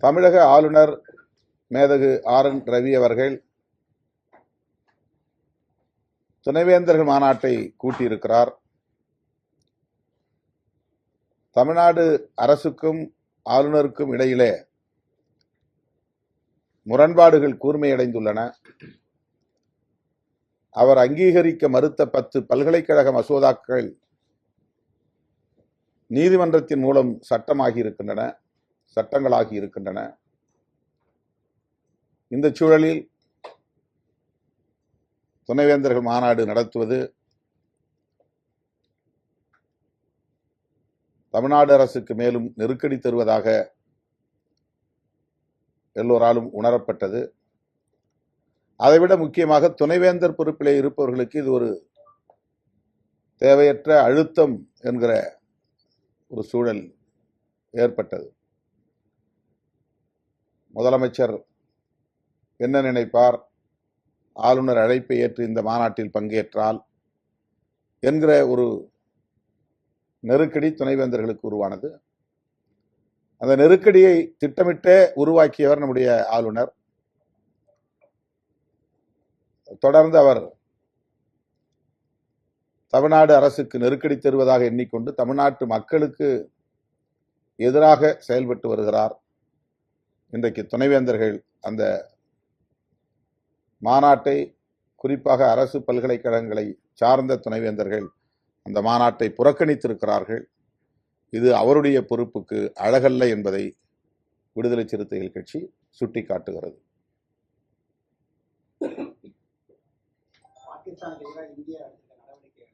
தமிழக ஆளுநர் மேதகு RN ரவி அவர்கள் துணைவேந்தர்கள் மாநாட்டை கூட்டியிருக்கிறார். தமிழ்நாடு அரசுக்கும் ஆளுநருக்கும் இடையிலே முரண்பாடுகள் கூர்மையடைந்துள்ளன. அவர் அங்கீகரிக்க மறுத்த 10 பல்கலைக்கழக மசோதாக்கள் நீதிமன்றத்தின் மூலம் சட்டங்களாகி இருக்கின்றன. இந்த சூழலில் துணைவேந்தர்கள் மாநாடு நடத்துவது தமிழ்நாடு அரசுக்கு மேலும் நெருக்கடி தருவதாக எல்லோராலும் உணரப்பட்டது. அதைவிட முக்கியமாக துணைவேந்தர் பொறுப்பிலே இருப்பவர்களுக்கு இது ஒரு தேவையற்ற அழுத்தம் என்கிற ஒரு சூழல் ஏற்பட்டது. முதலமைச்சர் என்ன நினைப்பார், ஆளுநர் அழைப்பை ஏற்று இந்த மாநாட்டில் பங்கேற்றால் என்கிற ஒரு நெருக்கடி துணைவேந்தர்களுக்கு உருவானது. அந்த நெருக்கடியை திட்டமிட்டே உருவாக்கியவர் நம்முடைய ஆளுநர். தொடர்ந்து அவர் தமிழ்நாடு அரசுக்கு நெருக்கடி தருவதாக எண்ணிக்கொண்டு தமிழ்நாட்டு மக்களுக்கு எதிராக செயல்பட்டு வருகிறார். இன்றைக்கு துணைவேந்தர்கள் அந்த மாநாட்டை, குறிப்பாக அரசு பல்கலைக்கழகங்களை சார்ந்த துணைவேந்தர்கள் அந்த மாநாட்டை புறக்கணித்திருக்கிறார்கள். இது அவருடைய பொறுப்புக்கு அழகல்ல என்பதை விடுதலை சிறுத்தைகள் கட்சி சுட்டிக்காட்டுகிறது. பாகிஸ்தானுக்கு எதிராக இந்தியா நடவடிக்கை